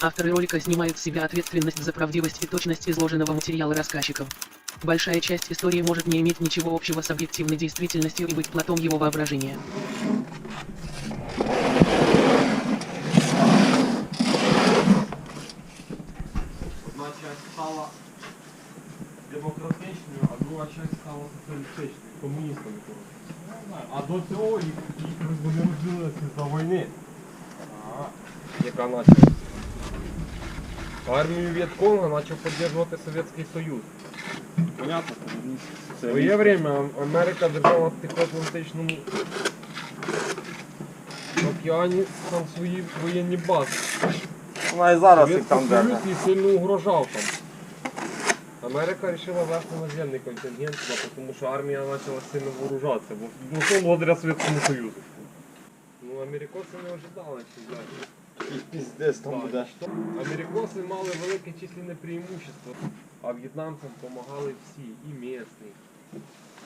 Авторы ролика снимают с себя ответственность за правдивость и точность изложенного материала рассказчиков. Большая часть истории может не иметь ничего общего с объективной действительностью и быть плодом его воображения. Одна часть стала демократичною, а друга часть стала соціалістичною, комуністами. А до цього їх вони розділилися за війни, яка почалася. Армію В'єтконга почав підтримувати Совєтський Союз. Понятно, В своє время Америка держала в Тихоатлантичному океані там свої воєнні бази. вона і зараз їх Совєтський там Союз держить. їй сильно угрожав там. Америка вирішила вести наземний контингент, тому що армія почала сильно вооружатися, бо все благодаря Совєтському Союзу. Ну, американці не ожидали, що знаєте. І піздець там буде. Америкоси мали велике численне преимущество, а в'єтнамцям допомагали всі, і місні.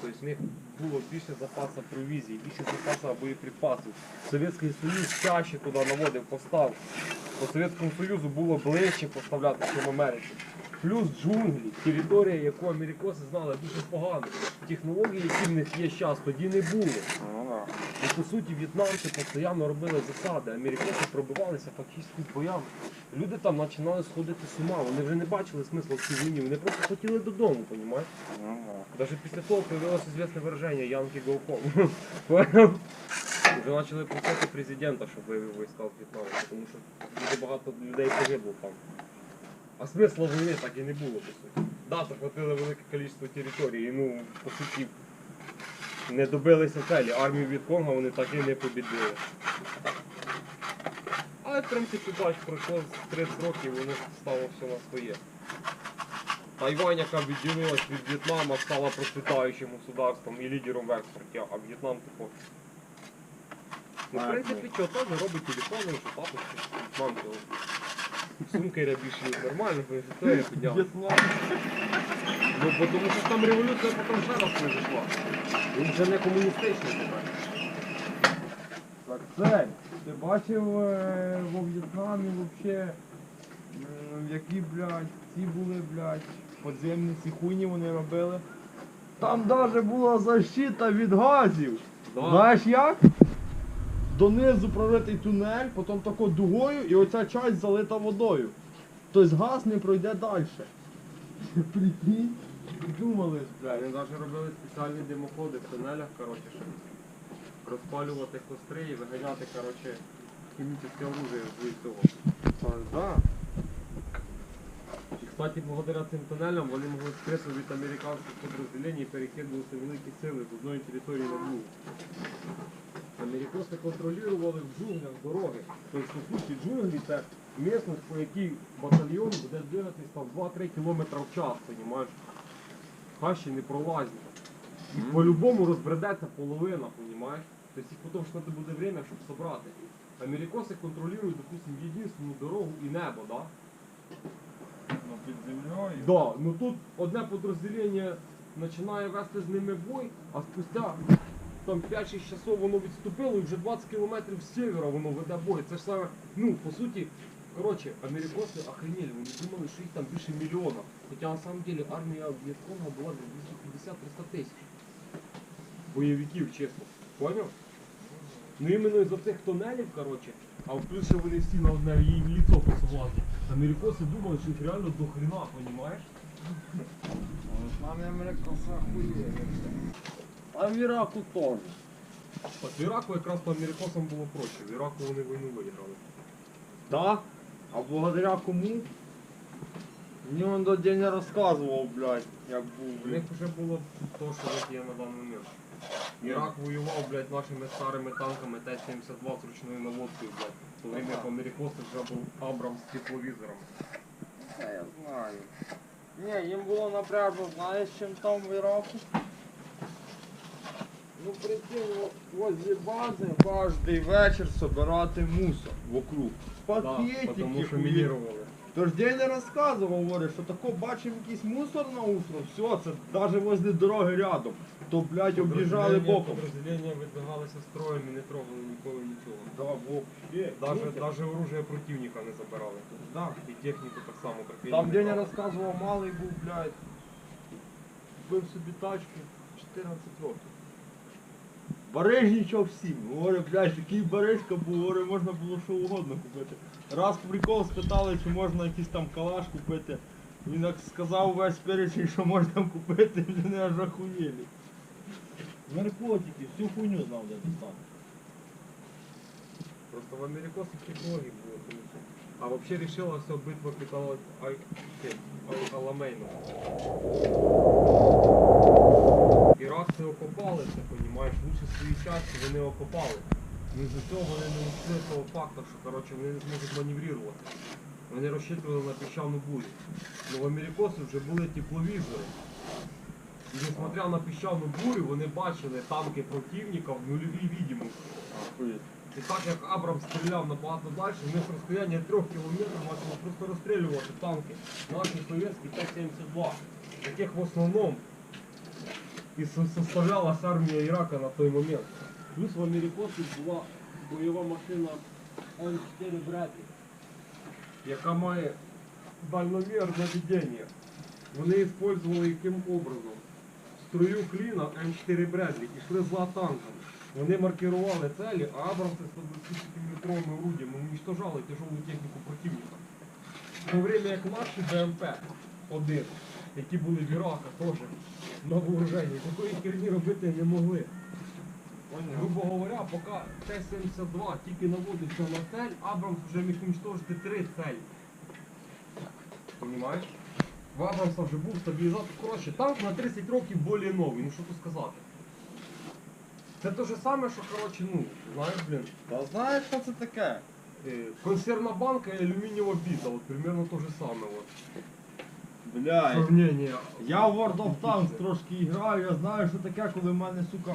Тобто в них було більше запасу провізії, більше запасу боєприпасів. Совєтський Союз чаще туди наводив постав. По Совєтському Союзу було ближче поставляти, ніж в Америці. Плюс джунглі, територія, яку америкоси знали дуже погано. Технології, які в них є зараз, тоді не було. Ну, да. І по суті в'єтнамці постійно робили засади, американці пробивалися фактично боями. Люди там починали сходити з ума, вони вже не бачили смислу в цій війні, вони просто хотіли додому, розумієш? Ну, да. Навіть після того появилось известне вираження «Янки go home». Понял? Вже почали просити президента, щоб вивів війська в В'єтнамі, тому що дуже багато людей погибло там. А смисла війни так і не було, по суті. Да, захватили велике кількість території, ну, по суті, не добилися целі. Армію В'єтконга вони так і не побідили. Але, в принципі, бач, пройшло 30 років, воно стало все на своє. Тайвань, яка відділилась від В'єтнама, стала процвітаючим государством і лідером в експорті, а В'єтнам типу. Ну, в принципі, що теж робить телефони, що тапочки, В'єтнам цього. Сумки рябіші, нормально, бо то я підняв. В'єтнам. Ну, бо тому що там революція потім ще раз произошла. Він вже не комуністичний тепер. Так, це, ти бачив во В'єтнамі вообще, які, блядь, ці були, блядь, подземні ці хуйні вони робили. Там даже була защита від газів. Да. Знаєш як? Донизу проритий тунель, потім тако дугою і оця часть залита водою. Тобто газ не пройде далі. Прикинь, думали, блядь. Вони навіть робили спеціальні димоходи в тунелях, коротше, щоб розпалювати костри і виганяти, коротше, хімічне оружие з цього. Да. І, кстати, благодаря цим тунелям вони могли скрити від американських підрозділень і перекидувалися великі сили з одної території на другу. Американці контролювали в джунглях дороги. Тобто, по суті, джунглі це місцевість, по якій батальйон буде двигатись там 2-3 км в час, розумієш? Хащі не пролазні. І по-любому розбредеться половина, розумієш? Тобто їх потім що буде время, щоб собрати. Америкоси контролюють, допустим, єдинственну дорогу і небо, да? Ну, під землею. Да, ну тут одне підрозділення починає вести з ними бой, а спустя там 5-6 часов воно відступило і вже 20 кілометрів з севера воно веде бой. Це ж саме, ну, по суті, коротше, американці охренели, вони думали, що їх там більше мільйона. Хоча на самом деле армія В'єтконга була 250-300 тисяч бойовиків, чесно. Поняв? Ну іменно із-за цих тунелів, коротше, а в плюс ще вони всі на одне її лицо посувати. Америкоси думали, що їх реально до хрена, понімаєш? З нами американці охуєли. А в Іраку теж. От в Іраку якраз по америкосам було проще, в Іраку вони війну виграли. Да? А благодаря кому? Мені он до день не розказував, блядь, як був, У них блядь. вже було то, що от є на даний момент. Ірак воював, блядь, нашими старими танками Т-72 з ручною наводкою, блядь. В то время по америкосам вже був Абрамс з тепловізором. Та я знаю. Ні, їм було напряжно, знаєш, чим там в Іраку? Ну прикинь, возле бази кожний вечір собирати мусор вокруг. Да, Пакетики, тому що хуї. мінірували. Тож Деня розказував, говорить, що тако бачив якийсь мусор на утро, все, це навіть возле дороги рядом. То, блядь, об'їжджали боком. Подразделення видвигалися строєм і не трогали ніколи нічого. Да, вообще. Даже оружие противника не забирали. Да. І техніку так само прикрили. Там Деня розказував, малий був, блядь, купив собі тачку 14 років. Барижничав всім. Говорить, блядь, такий барижка був, говорить, можна було що угодно купити. Раз прикол спитали, чи можна якийсь там калаш купити. Він як сказав весь перечень, що можна купити, вони аж охуєлі. Наркотики, всю хуйню знав, де достати. Просто в америкосах технологій було. тому що- А взагалі рішила все битва під Аламейном. Іракці окопали це, понімаєш, лучше свої части вони окопали. Ну і за цього вони не учли того факту, що коротше, вони не зможуть маневрувати. Вони розчитували на піщану бурю. Ну в америкосах вже були тепловізори. І несмотря на піщану бурю, вони бачили танки противника в нульовій відомості. І так як Абрам стріляв набагато далі, в них розстояння 3 кілометрів можна просто розстрілювати танки. Наші совєтські Т-72, яких в основному і составлялась армія Ірака на той момент. Плюс в америкосів була бойова машина М4 Бредлі, яка має дальномір наведення. Вони використовували яким образом? В строю кліна М4 Бредлі йшли за танками. Вони маркували цілі, а абрамси з 120-мм орудієм уничтожали тяжелу техніку противника. В то время як наші БМП-1, які були в Ірака теж на вооруженні, такої херні робити не могли. Грубо говоря, поки Т-72 тільки наводився на цель, Абрамс вже міг уничтожити 3 цілі. Понімаєш? В Абрамса вже був стабілізатор. Коротше, танк на 30 років більш новий, ну що тут сказати. Це те ж саме, що, коротше, ну, знаєш, блін, Та знаєш, що це таке? консервна банка і алюмінієва біта, от примерно те ж саме. От. Блядь. Сравнення. Я в World of Tanks трошки граю, я знаю, що таке, коли в мене, сука.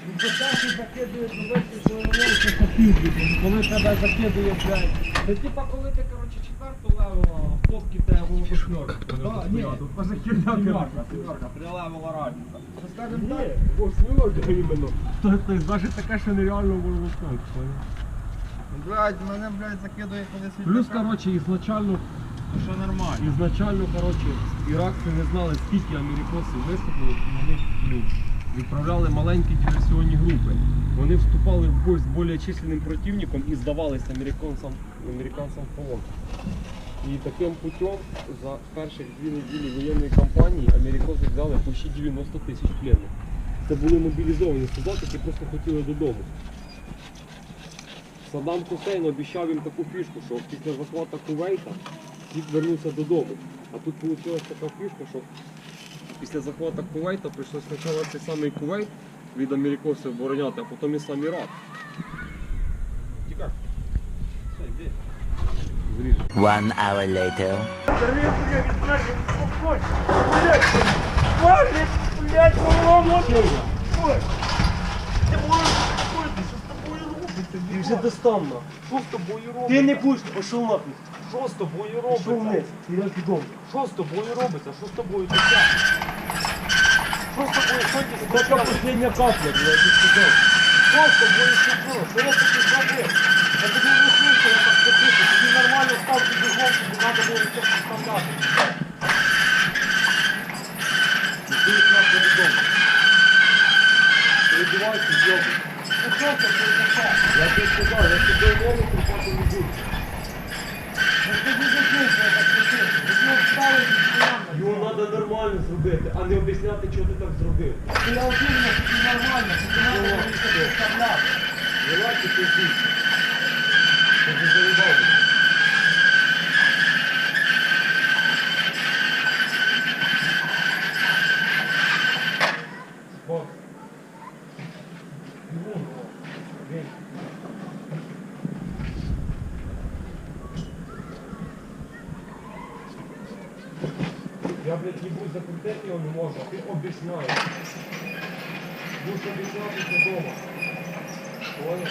Ну це те, що закидує довести свою волосся сапірником, коли тебе закидує, блядь. Це типа, коли ти, коротше, 4 левела, в топки тебе було восьмерка. Да, ні, Поза херня, сімерка, прилевела разниця. Що скажем так? Ні, восьмерка іменно. Тобто, навіть таке, що нереально було восьмерка. Блядь, мене, блядь, закидує коли світ. Плюс, коротше, ізначально, коротше, іракці не знали, скільки американців виступили, вони відправляли маленькі диверсіонні групи. Вони вступали в бой з більш численним противником і здавалися американцям в полон. І таким путем за перших 2 неділі воєнної кампанії американці взяли почти 90 тисяч пленних. Це були мобілізовані солдати, які просто хотіли додому. Саддам Хусейн обіцяв їм таку фішку, що після захвату Кувейта світ вернувся додому. А тут вийшла така фішка, що після захвату Кувейта прийшлося спочатку цей самий Кувейт від американців обороняти, а потім і сам Ірак. Тікай. Все, йди. Зріж. 1 hour later. Ти вже достанна. Що з тобою робиться? Ти не будеш, пішов нахуй. Що з тобою Пішов вниз, робиться? і я додому. Що з тобою робиться? Що з тобою таке? Що з тобою сьогодні Така последня капля, блядь, ти сказав. Що з тобою зробило? Що я тобі зробив? Я тобі не слухаю, я так запитую. Тобі нормально став під углом, тобі треба було все поставляти. Іди від нас додому. Перебивайся, зйобу. Ну що це таке? Я тобі сказав, я тобі умови тріпати не буду. Ну ти не закінчує так працюєш. Ти знову встали і стоянно. Його треба нормально зробити, а не об'ясняти, чого ти так зробив. Я уверен, що це нормально, що ти треба було все представляти. Давайте ти здесь. Ти вже заїбав. Бог. Я, блядь, не буду закрутити його не можна, ти об'ясняєш. Будеш об'ясняти дома. Понял?